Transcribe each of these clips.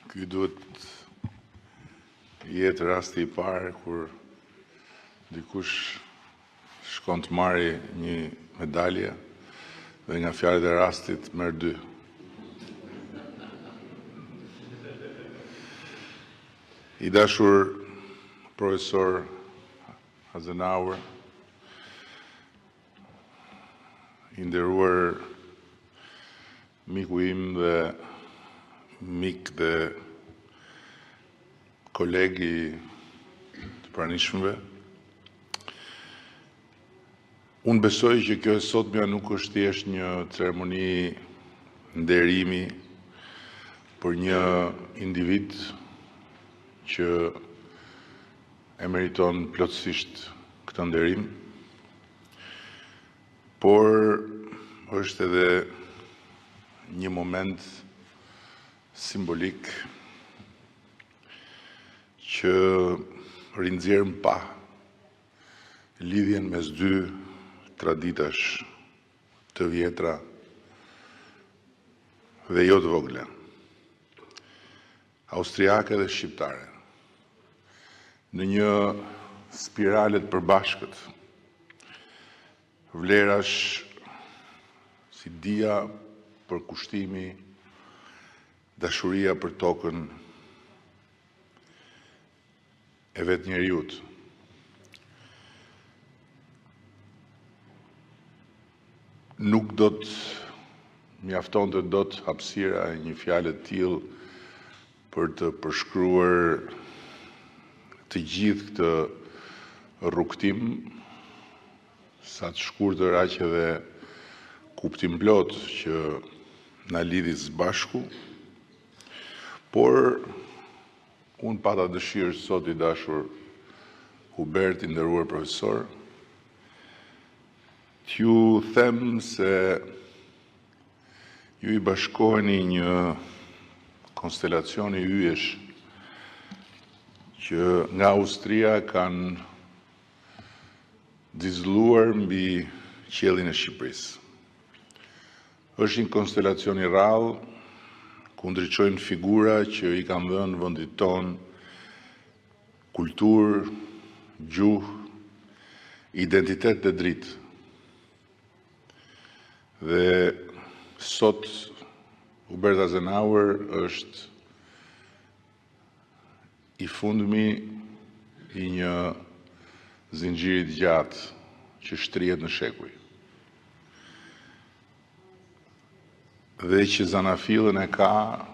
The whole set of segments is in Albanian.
Ky duhet jetë rasti I parë kur dikush shkon të marrë një medalje dhe nga fjalët e rastit merr 2. I dashur profesor Azenauer, I nderuar miku im dhe mik dhe kolegi të pranishmëve. Unë besoj që kjo e sotmja nuk është thjesht një ceremoni nderimi për një individ që e meriton plotësisht këtë nderim, por është edhe një moment simbolik që rinxjerr pa lidhjen mes dy traditash të vjetra dhe jo të vogla, austriake dhe shqiptare, në një spirale të përbashkët, vlerash si dia për kushtimi, dashuria për tokën e vetë njeriut. Nuk do të mjaftonte dot hapësira e një fjale të tillë për të përshkruar të gjithë këtë rrugtim, sa të shkurtër aq edhe kuptim plot që na lidhi së bashku, por unë pata dëshirë sot I dashur Hubert, I nderuar profesor, t'ju them se ju I bashkoheni një konstelacioni yjesh që nga Austria kanë zizulluar mbi qiellin e Shqipërisë. Është një konstelacion I rrallë, ku ndriçojnë figura që I kanë dhënë vendit ton kulturë, gjuhë, identitet dhe dritë. Dhe sot Hubert Azenauer është I fundmi I një zinxhiri të gjatë që shtrihet në shekuj. Dhe që zanafillën e ka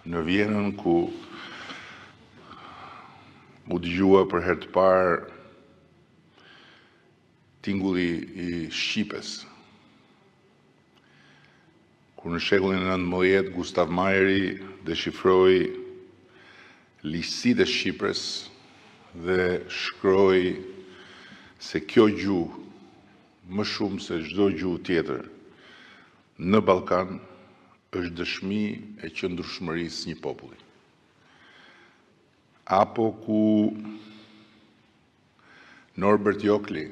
në Vjenën ku u dëgjua për herë të parë tingulli I Shqipes. Kur në shekullin e 19 Gustav Mahleri deshifroi liqësitë e Shqipëres dhe shkroi se kjo gjuhë më shumë se çdo gjuhë tjetër në Ballkan është dëshmi e qëndrueshmërisë një populli. Apo ku Norbert Jokli,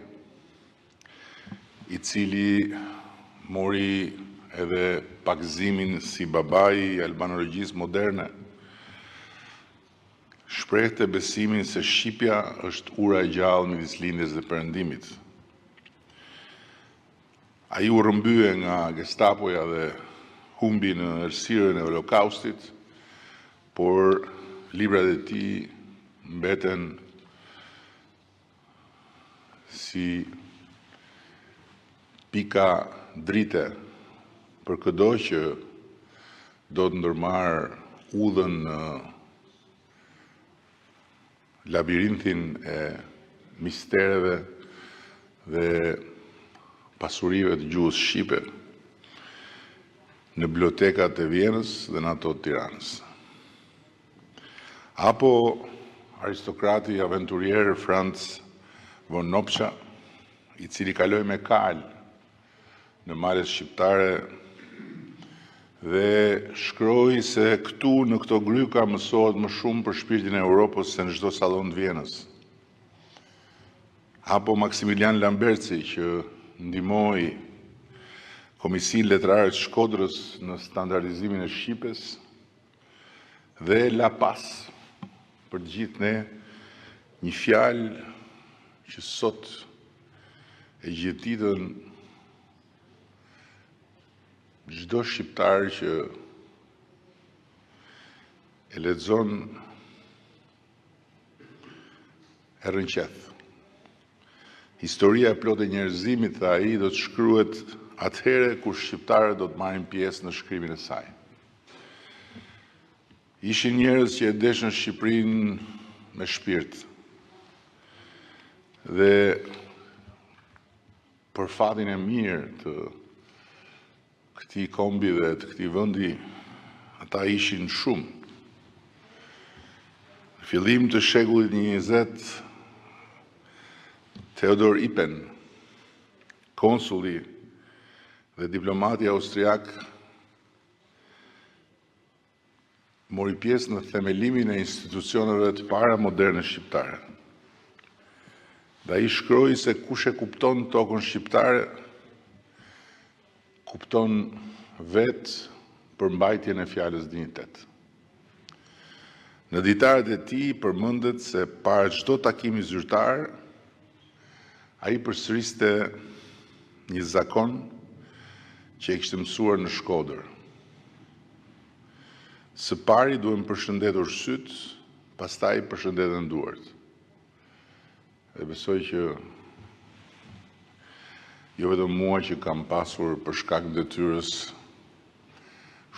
I cili mori edhe pakëzimin si babai I albanologjisë moderne, shprehte besimin se Shqipja është ura e gjallë midis lindjes dhe perëndimit. Ai u rrëmbye nga Gestapoja dhe humbi në errësirën e Holokaustit, por librat e tij mbeten si pika drite për çdo që do të ndërmarr udhën në labirintin e mistereve dhe pasurive të gjuhës shqipe në bibliotekat e Vjenës dhe në ato të Tiranës. Apo aristokrati aventurier Franz von Nopscha, I cili kaloi me kal në malet shqiptare dhe shkroi se këtu në këto gryka mësohet më shumë për shpirtin e Europës se në çdo sallon të Vjenës. Apo Maximilian Lambertsi që ndihmoi Komisionin Letrar të Shkodrës në standardizimin e Shqipes Dhe La Paz, për gjithë ne, një fjalë që sot e gjetitën çdo shqiptar që e lexon e rënqeth. Historia e plotë e njerëzimit, tha ai, do të shkruhet atëhere kur shqiptarët do të marrin pjesë në shkrimin e saj. Ishin njerëz që e deshën Shqipërinë me shpirt. Dhe për fatin e mirë të këtij kombi dhe të këtij vendi, ata ishin shumë. Në fillim të shekullit 20, Theodor Ipen, konsulli dhe diplomati austriak, mori pjesë në themelimin e institucioneve të para moderne shqiptare. Dhe ai shkroi se kush e kupton tokën shqiptare, kupton vetë përmbajtjen e fjalës dinjitet. Në ditaret e tij përmendet se para çdo takimi zyrtar, ai përsëriste një zakon që e kishte mësuar në Shkodër. Së pari duhem përshëndetur syt, pastaj përshëndeten duart. Dhe besoj që jo vetëm mua që kam pasur për shkak të detyrës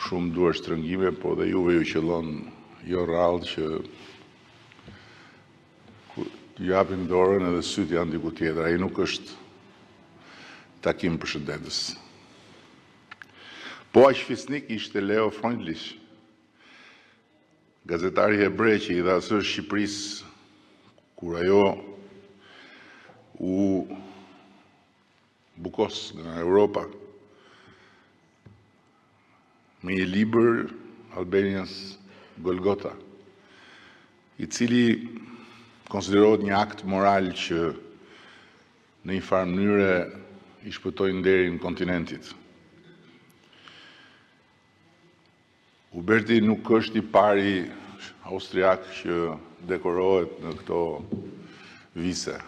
shumë duar shtrëngime, po dhe juve ju qellon jo rrallë që t'ju japin dorën edhe syt janë diku tjetër. Ai nuk është takim përshëndetës. Po aq fisnik ishte Leo Freundlich, gazetari hebrej që i dha asër Shqipërisë kur ajo u bukos nga Europa me një libër, Albanians Golgota, i cili konsiderohet një akt moral që në një farë mënyre i shpëtoi nderin kontinentit. Uberti nuk është i pari austriak që dekorohet në këto vise.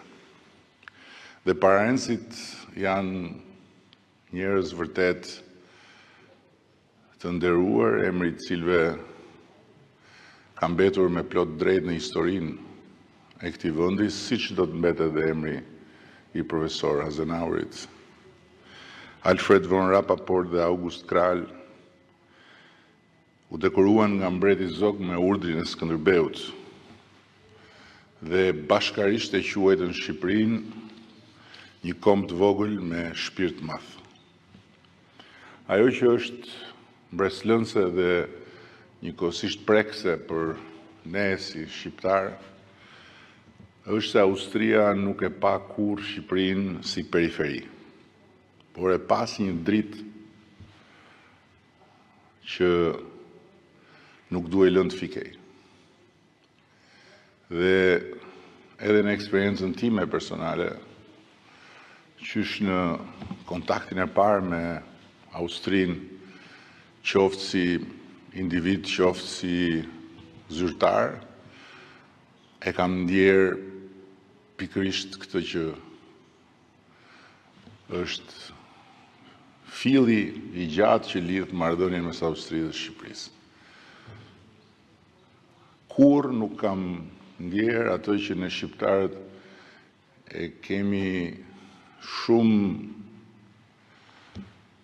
Dhe paraenësit janë njerëz vërtet të nderuar, emri të cilëve ka mbetur me plot drejt në historinë e këtij vendi, siç do të mbetet edhe emri i profesor Azenaurit. Alfred von Rappaport dhe August Krall u dekoruan nga mbreti Zog me urdhrin e Skënderbeut dhe bashkarisht e quajtën Shqipërinë një kombë të vogël me shpirt të madh. Ajo që është mbreslënse dhe njëkohësisht prekse për ne si shqiptar është se Austria nuk e pa kur Shqipërinë si periferi, por e pas një dritë që nuk duhej lënë të fikej. Dhe edhe në eksperiencën time personale, qysh në kontaktin e parë me Austrinë, qoftë si individ, qoftë si zyrtar, e kam ndjerë pikërisht këtë që është filli i gjatë që lidh marrëdhënien mes Austrisë dhe Shqipërisë. Kur nuk kam ndjerë ato që ne shqiptarët e kemi shumë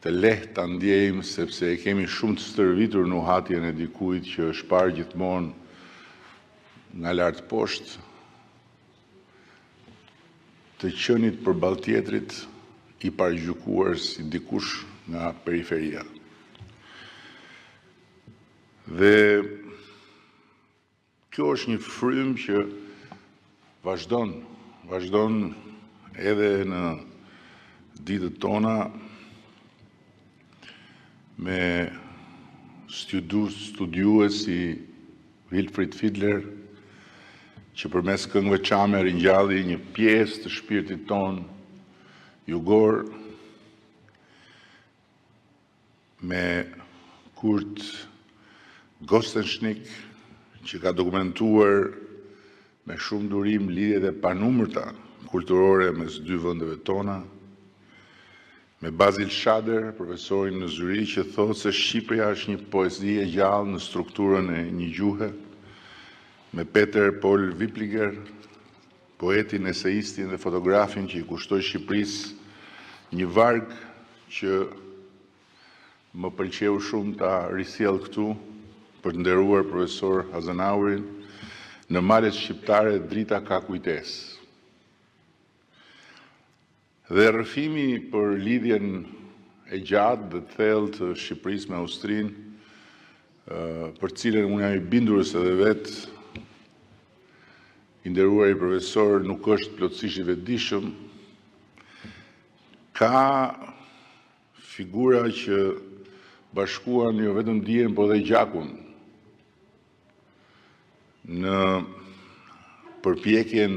të lehtë ta ndjejmë, sepse e kemi shumë të stërvitur në uhatjen e dikujt që është parë gjithmonë nga lart poshtë, të qenit përballë tjetrit i paragjykuar si dikush nga periferia. Dhe kjo është një frym që vazhdon edhe në ditët tona me studiues si Wilfried Fiedler, që përmes këngëve çame ringjalli një pjesë të shpirtit ton jugor, me Kurt Gostenschnick, që ka dokumentuar me shumë durim lidhjet e panumërta kulturore mes dy vendeve tona, me Basil Shader, profesorin në Zyri, që thotë se Shqipëria është një poezi e gjallë në strukturën e një gjuhe, me Peter Paul Wipliger, poetin, eseistin dhe fotografin që i kushtoi Shqipërisë një varg që më pëlqeu shumë ta risjell këtu për të nderuar profesor Azenaurin, në malet shqiptare drita ka kujtesë. Dhe rrëfimi për lidhjen e gjatë dhe të thellë të Shqipërisë me Austrinë, për cilën unë jam i bindur se edhe vetë i nderuari profesor nuk është plotësisht i vetëdijshëm, ka figura që bashkuan jo vetëm dijen, po dhe gjakun në përpjekjen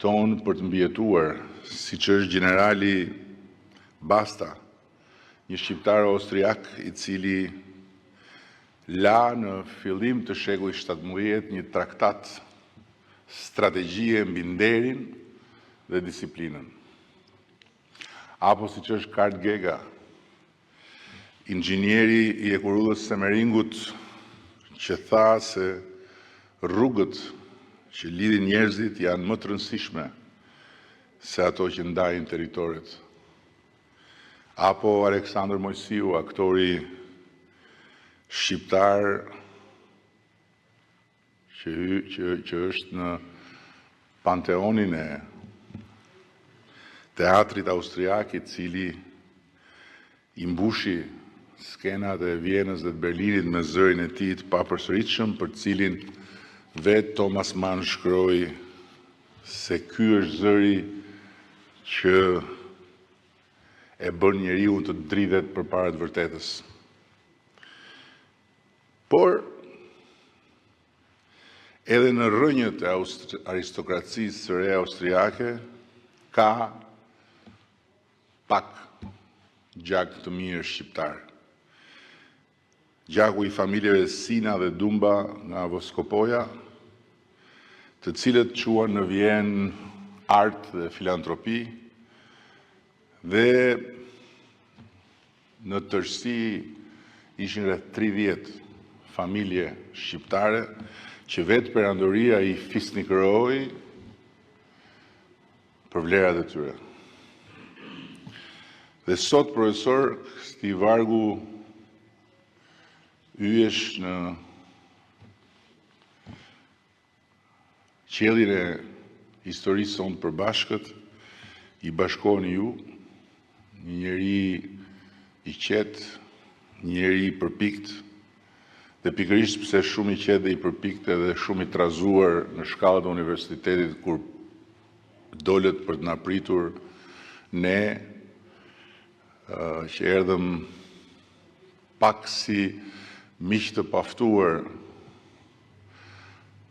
tonë për të mbijetuar, siç është generali Basta, një shqiptar austriak i cili la në fillim të shekullit 17 një traktat strategjie mbi nderin dhe disiplinën. Apo siç është Karl Gega, inxhinieri i Ekurullës Semeringut, që tha se rrugët që lidhin njerëzit janë më të rëndësishme se ato që ndajnë territoret. Apo Aleksandër Mojsiu, aktori shqiptar që është në panteonin e teatrit austriak, i cili i mbushi skenat e Vjenës dhe të Berlinit me zërin e tij të papërsëritshëm, për cilin vetë Thomas Mann shkroi se ky është zëri që e bën njeriu të dridhet përpara të vërtetës. Por edhe në rrënjët e aristokracisë së re austriake ka pak gjak të mirë shqiptar. Gjaku i familjeve Sina dhe Dumba nga Voskopoja, të cilët quan në Vjenë art dhe filantropi, dhe në tërësi ishin rreth 30 familje shqiptare që vetë perandoria i fisnikëroi për vlerat e tyre. Dhe sot profesor këtij vargu hyesh në qiellin e historisë sonë përbashkët, i bashkoheni ju, një njeri i qetë, një njeri i përpikt, dhe pikërisht pse shumë i qetë dhe i përpikt edhe shumë i trazuar në shkallët e universitetit kur dolet për të na pritur ne, që erdhëm pak si miq të paftuar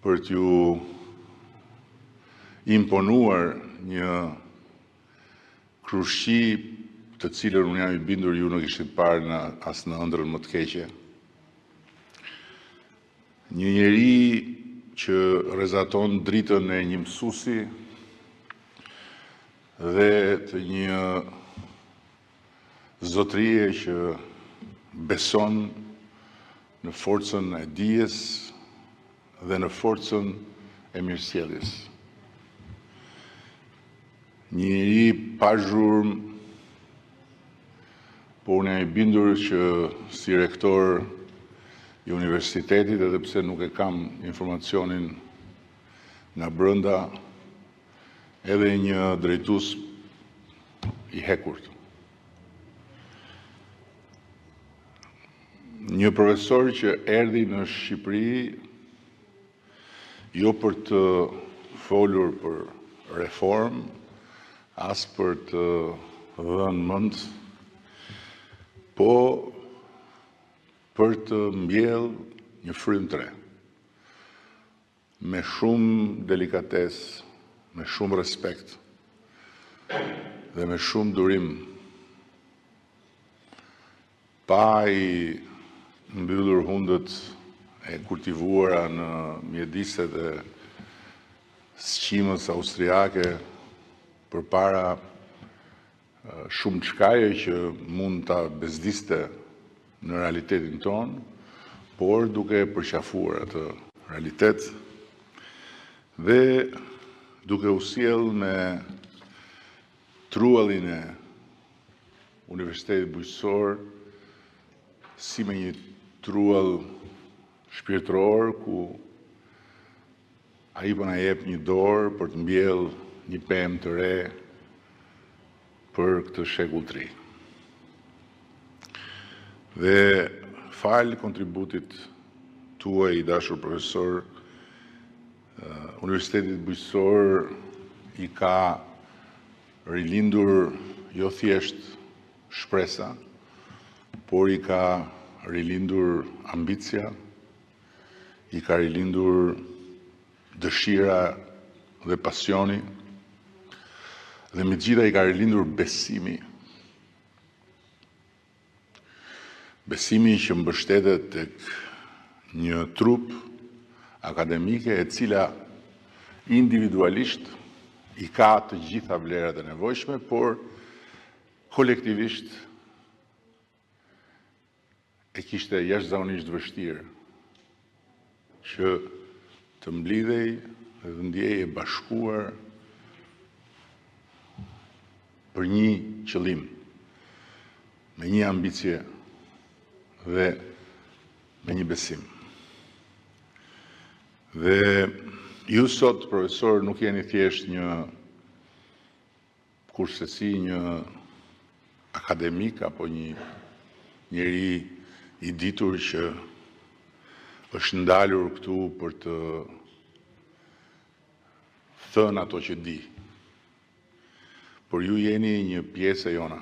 për t'ju imponuar një krushqi të cilën unë jam i bindur ju nuk ishit parë as në ëndrrën më të keqe. Një njeri që rrezaton dritën e një mësuesi dhe të një zotërie që beson në forcën e dijes dhe në forcën e mirësjelljes. Një njeri pa zhurmë, por unë jam i bindur që si rektor i universitetit, edhe pse nuk e kam informacionin nga brenda, edhe një drejtues i hekurt. Një profesor që erdhi në Shqipëri jo për të folur për reformë, as për të dhënë mend, po për të mbjell një frym të re, me shumë delikatesë, me shumë respekt dhe me shumë durim, pa i mbyllur hundët e kultivuara në mjediset e sqimës austriake përpara shumë çkaje që mund ta bezdiste në realitetin tonë, por duke përqafuar atë realitet dhe duke u sjell me truallin e Universitetit Bujqësor si me një truall shpirtëror ku ai po na jep një dorë për të mbjellë një pemë të re për këtë shekull 3. Dhe fal kontributit tuaj i dashur profesor, Universitetit Bujqësor i ka rilindur jo thjesht shpresa, por i ka rilindur ambicia, i ka rilindur dëshira dhe pasioni, dhe me gjitha i ka rilindur besimi. Besimi që mbështetet tek një trup akademike e cila individualisht i ka të gjitha vlerat e nevojshme, por kolektivisht e kishte jashtëzakonisht vështirë që të mblidhej dhe të ndjej e bashkuar për një qëllim, me një ambicie dhe me një besim. Dhe ju sot, profesor, nuk jeni thjesht një kursesi, një akademik apo një njeri i ditur që është ndalur këtu për të thënë ato që di. Por ju jeni një pjesë e jona.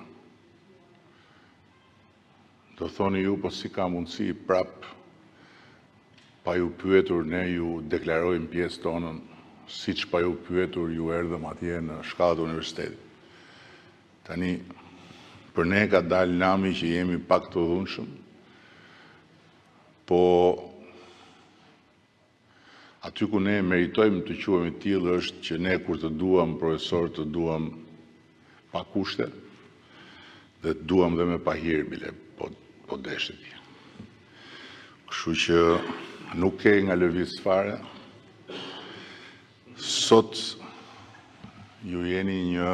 Do thoni ju, po si ka mundësi prap pa ju pyetur ne ju deklarojmë pjesë tonën, siç pa ju pyetur ju erdhëm atje në shkallët e universitetit. Tani, për ne ka dalë nami që jemi pak të dhunshëm, po aty ku ne meritojmë të quhemi tillë është që ne kur të duam profesor të duam pa kushte dhe të duam dhe me pahir bile, po deshet. Kështu që nuk ke nga lëviz fare. Sot ju jeni një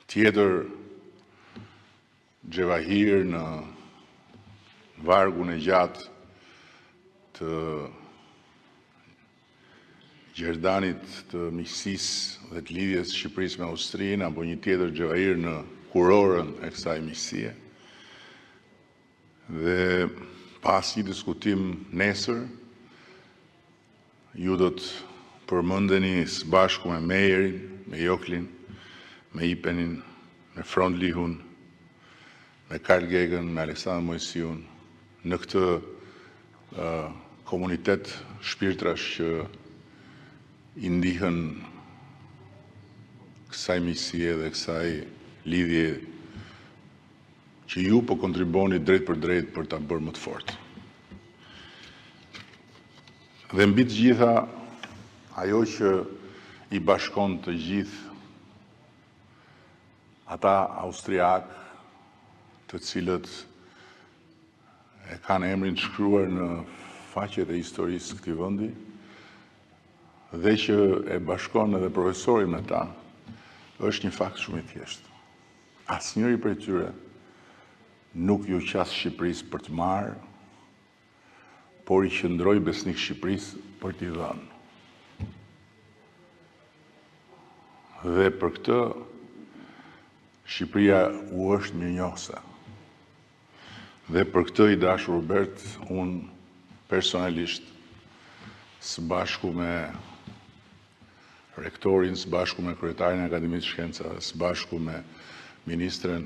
tjetër Gjevahir në vargun e gjatë të gjerdanit të miqësisë dhe të lidhjes Shqipërisë me Austrinë, apo një tjetër Gjevahir në kurorën e kësaj miqësie. Dhe pas një diskutim nesër, ju do të përmendeni së bashku me Mejerin, me Joklin, me Ipenin, me Frondlihun, me Karl Gegen, me Aleksandr Mojsiun, në këtë komunitet shpirtrash që i ndihën kësaj miqësie dhe kësaj lidhje që ju po kontriboni drejt për ta bërë më të fortë. Dhe mbi të gjitha, ajo që i bashkon të gjithë ata austriak të cilët e kanë emrin të shkruar në faqet e historisë këtij vendi dhe që e bashkon edhe profesorin me ta, është një fakt shumë i thjeshtë. Asnjëri prej tyre nuk ju qas Shqipërisë për të marrë, por i qëndroi besnik Shqipërisë për t'i dhënë. Dhe për këtë Shqipëria u është mirënjohëse. Dhe për këtë, i dashur Robert, unë personalisht, së bashku me rektorin, së bashku me kryetarin e Akademisë së Shkencave, së bashku me ministren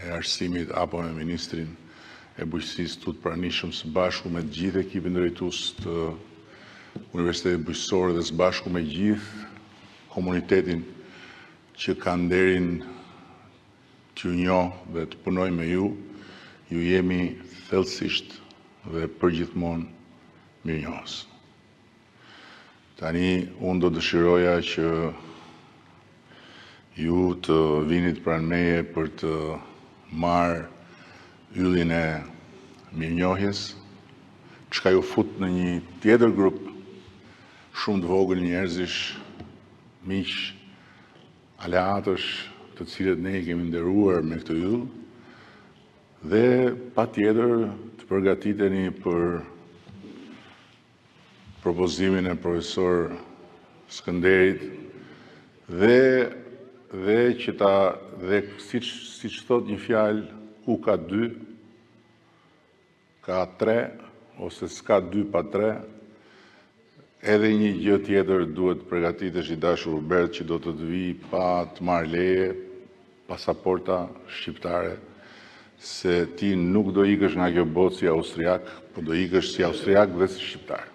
e arsimit apo me ministrin e bujqësisë të pranishëm, së bashku me gjithë ekipin drejtues të Universitetit Bujqësor dhe së bashku me gjithë komunitetin që ka nderin t'ju njoh dhe të punoj me ju, ju jemi thellësisht dhe përgjithmonë mirënjohës. Tani, unë do dëshiroja që ju të vinit pranë meje për të marrë yllin e mirënjohjes, çka ju fut në një tjetër grup shumë të vogël njerëzish, miq, aleatësh, të cilët ne i kemi nderuar me këtë yll, dhe patjetër të përgatiteni për propozimin e profesor Skënderit dhe që dhe siç thot një fjalë, ku ka 2, ka 3, ose s'ka 2 pa 3. Edhe një gjë tjetër duhet përgatitesh i dashur Robert, që do të vi pa të marrë leje, pasaporta shqiptare, se ti nuk do ikësh nga kjo botë si austriak, po do ikësh si austriak dhe si shqiptar.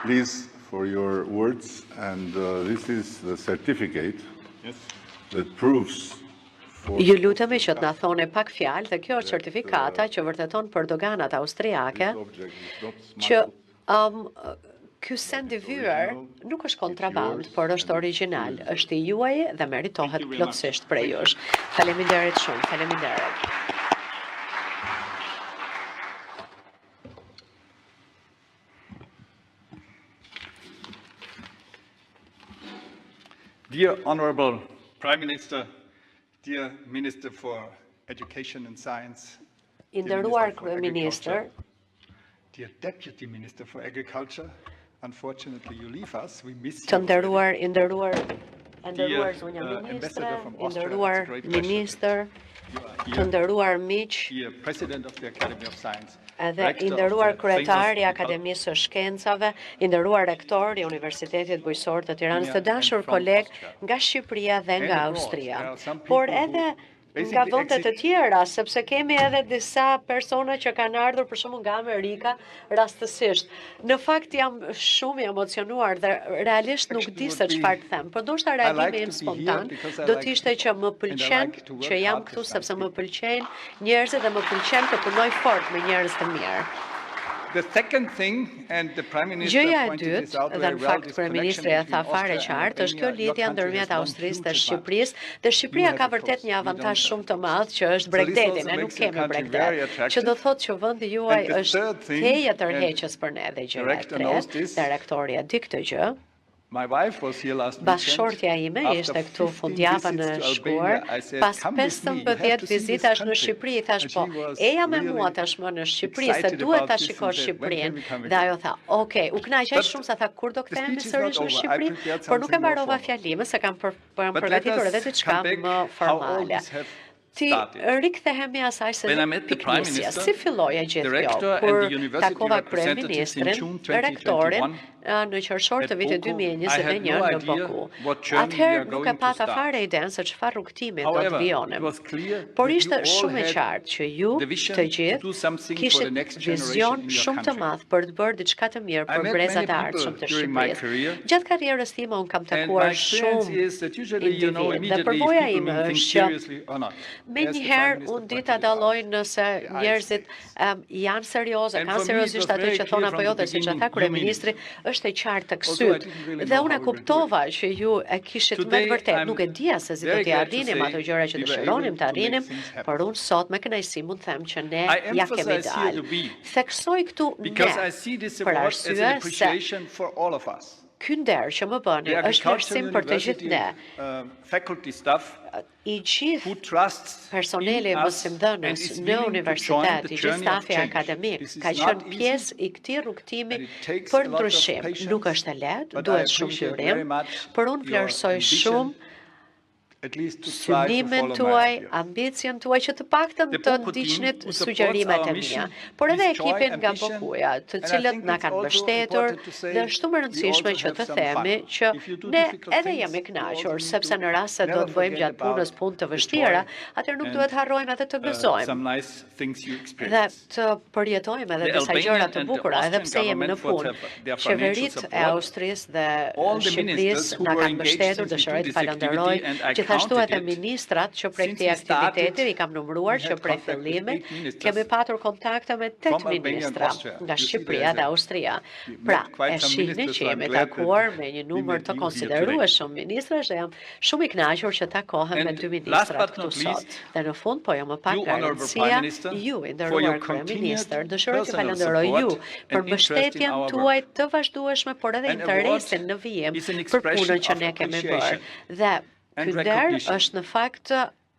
Please, for your words, and this is the certificate that proves Ju lutemi që të na thoni pak fjalë dhe kjo është certifikata që vërteton për doganat austriake që ky send i vyer nuk është kontraband, por është origjinal, është i juaj dhe meritohet plotësisht prej jush. Faleminderit shumë, faleminderit. Dear Honorable Prime Minister, dear Minister for Education and Science, I nderuar Kryeministër, dear Deputy Minister for Agriculture, unfortunately you leave us, we miss të you. nderuar zonja Ministre, i nderuar Ministër, të nderuar miq, Dear President of the Academy of Science, edhe i nderuar kryetar i Akademisë së Shkencave, i nderuar rektor i Universitetit Bujqësor të Tiranës, të dashur koleg nga Shqipëria dhe nga Austria, por edhe nga vende të tjera, sepse kemi edhe disa persona që kanë ardhur për shembull nga Amerika rastësisht. Në fakt jam shumë i emocionuar dhe realisht nuk di se çfarë të them, por ndoshta reagimi im spontan do të ishte që më pëlqen që jam këtu sepse më pëlqejnë njerëzit dhe më pëlqen të punoj fort me njerëz të mirë. the second thing, and the Prime Minister Gjëja e pointed this dytë, out dhe very në well, fakt this Kryeministri e connection tha between fare Austria qartë, and është kjo Albania. Your lidhja country ndërmjet has one Austrisë dhe huge Shqipërisë, advantage. dhe Shqipëria You ka have the vërtet coast, një we avantazh don't shumë have. të madh që është So this Bregdeti, also ne nuk makes your kemi country very Bregdet, attractive. që do thotë që vendi juaj And the është third thing, teje and tërheqës për ne, dhe gjëja e director knows tretë, this. dhe rektori e di këtë gjë. My wife was here last weekend. Bashkëshortja ime ishte After këtu 15 fundjavën e visits to shkuar, Albania, I said, pas "Come with me, you have 15 to see this vizitash në country." Shqipëri, thash And po, she was eja me really mua tashmë në Shqipëri, se excited duhet about ta this and shikosh said, "When can Shqipërinë." we come Dhe again?" ajo tha, "Okay, u kënaqej But shumë sa tha kur do the kthehemi speech is not sërish në over. I Shqipëri, prepared por nuk e something more mbarova formal. fjalimin se kam But let përgatitur us edhe diçka come back më how all formale. this have Ti started. rikthehemi asaj se When I met the Prime piknisja, Minister, si filloi e gjithë the kjo, rector and kur the university takova representatives in kryeministrin, June rektorin 2021 në qershor të at vitit Baku, I had 2021 no në idea Baku. what journey we are Atëherë nuk e going to pata start. fare idenë se çfarë rrugtimi do të However, it vijonim. was clear Por that you ishte all shumë e had qartë që ju the vision të to do something gjithë for the kishit next generation vizion in your shumë të country. madh për të bërë diçka të mirë I për met brezat many e ardhshëm people të during my Shqipërisë. career, Gjatë karrierës time unë kam and my takuar experience shumë is that usually you know individ dhe immediately if përvoja people ime mean things është që seriously or not. me As the Prime njëherë Minister unë di pointed ta it dalloj out. nëse The njerëzit janë serioze, And kanë for me, it seriozisht was atë very që clear thon apo from jo, the dhe siç e tha beginning, you kryeministri, është e qartë të Although I ksyt. didn't really Dhe know unë how e we will do kuptova që ju e kishit me Today, vërtet, I'm nuk e dija se si do very t'i glad to arrinim say ato gjëra që we were dëshironim able të to make arrinim, things happen. por unë sot me kënaqësi mund të them që ne I ja kemi emphasize here dalë. the we, Theksoj këtu because ne, I see this për award as an arsye se appreciation for all of us. ky nder që më bëni është vlerësim për të gjithë ne. Faculty staff I gjithë who trusts personeli in us mësimdhënës and is në willing to join universitet, the I gjithë journey of stafi change. akademik, This is ka not qenë easy, pjesë I këtij rrugtimi and it takes për a lot of ndryshim. patience, Nuk është e lehtë, but I duhet shumë appreciate dyrim, very much por unë your vlerësoj ambition shumë at least to try to synimin follow my tuaj, ideas. ambicien tuaj që të paktën The të Boko team ndiqnit who supports sugjerimet our e mission mia, por edhe with joy, ekipin nga ambition, Bokuja, të and I cilët think na it's kanë also mbështetur important to say dhe është shumë e we rëndësishme also që have të some themi fun. që If you do ne difficult edhe things, jemi you kënaqur, also sepse need në to rast se do never të bëjmë forget gjatë punës about punë të the vështira, joy atëherë nuk and, duhet harrojmë edhe të gëzojmë. some nice things you Dhe experience. të përjetojmë edhe The disa gjëra Albanian të and the bukura, edhe Austrian pse jemi në government for punë. their financial Qeveritë e support, Austrisë dhe all the Shqipërisë ministers who na were kanë engaged mbështetur, since we dëshiroj do të this falenderoj, activity, and I gjithashtu counted edhe it. ministrat që prej Since këtij we started, aktiviteti I kam numëruar we që had prej contact with fillimit 8 ministers kemi patur kontakte me 8 from Albania and ministra Austria. nga You see, Shqipëria there's dhe a- Austria. we Pra, met quite e some shihni ministers, që so I'm jemi glad that takuar me një we numër met të you here konsiderueshëm ministrash dhe jam shumë I kënaqur që takohem me And dy last ministrat but këtu not sot. least, Dhe në fund, po jo më pak you, nga Honorable rëndësia, Prime Minister, ju, I for your nderuar kryeministër, continued dëshiroj të personal falenderoj ju support për and interest in mbështetjen our tuaj work. të vazhdueshme, por edhe An interesin award në vijim is an për expression punën që of ne kemi bërë. appreciation Dhe and ky nder recognition. është në fakt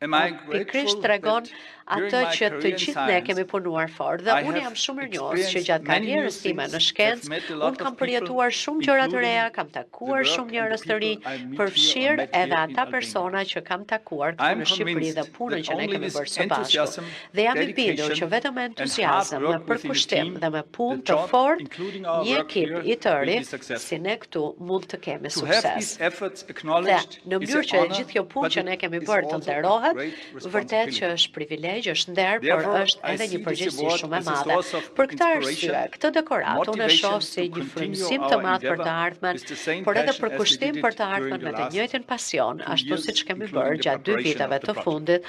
Am I pikërisht grateful tregon that during atë my që të career in gjithë ne science, kemi punuar fort dhe I unë have jam shumë mirënjohës që experienced gjatë many new karrierës time në things, shkencë have met a lot unë kam of people, përjetuar shumë gjëra të reja, including kam the takuar work shumë and njerëz the të ri, people I meet here or përfshirë met edhe here in ata Albania. persona që kam takuar këtu I'm në Shqipëri dhe convinced punën that që ne only kemi with bërë së bashku. enthusiasm, Dhe jam I bindur dedication, që vetëm me and entuziazëm, hard me work within the përkushtim team, dhe me punë the të job, fortë, including our një work ekip here, I tëri, will be successful. si ne këtu mund të kemi To have sukses. these efforts Dhe acknowledged në is mënyrë an që honor, gjithë kjo punë but që ne it kemi is bërë të also a nderohet, great vërtet që responsibility. është privilegj, është nder, por Therefore, është I edhe see një this përgjegjësi award shumë e as a madhe. source of Për këtë inspiration, arsye, këtë dekorat unë e motivation shoh si to një continue frymësim our të madh për endeavor të ardhmen, with the same por edhe passion as we përkushtim did për it të ardhmen during me the të last njëjtin pasion, 2 ashtu years, siç kemi including bërë the gjatë 2 preparation viteve of the të project. fundit,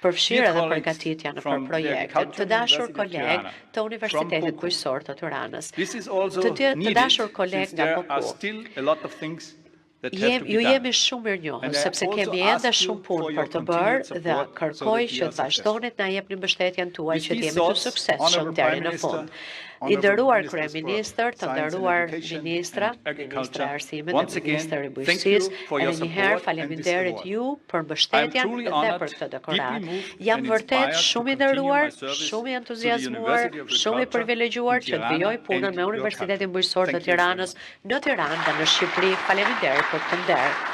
përfshirë Dear edhe colleagues përgatitja në from the projektet. Të Agricultural dashur University of kolegë Tirana, të Universitetit from Boku. Bujqësor të Tiranës. This is also Të needed dashur kolegë since nga there are Boku. still a lot of things that have to be Ju done. jemi shumë And mirënjohës, I sepse also kemi ask ende you shumë for punë your për të continued bërë dhe support kërkoj so that we që are të vazhdonit na jepni mbështetjen tuaj With që të these jemi të thoughts, suksesshëm Honorable deri Prime në Minister, fund. I Honorable nderuar Ministers for kryeministër, të Science and nderuar Education ministra, and Agriculture, ministra e Arsimit once dhe again, ministri I thank you Bujqësisë, for your edhe një herë support and this faleminderit award. ju për I'm mbështetjen truly dhe honored, për këtë dekorat. deeply moved Jam and vërtet inspired to shumë I continue nderuar, my service shumë I to the entuziazmuar, University of shumë I Agriculture privilegjuar in që të Tirana vijoj punën and me your Universitetin country. Bujqësor të Thank you very Tiranës në Tiranë dhe në Shqipëri. Faleminderit për këtë nder.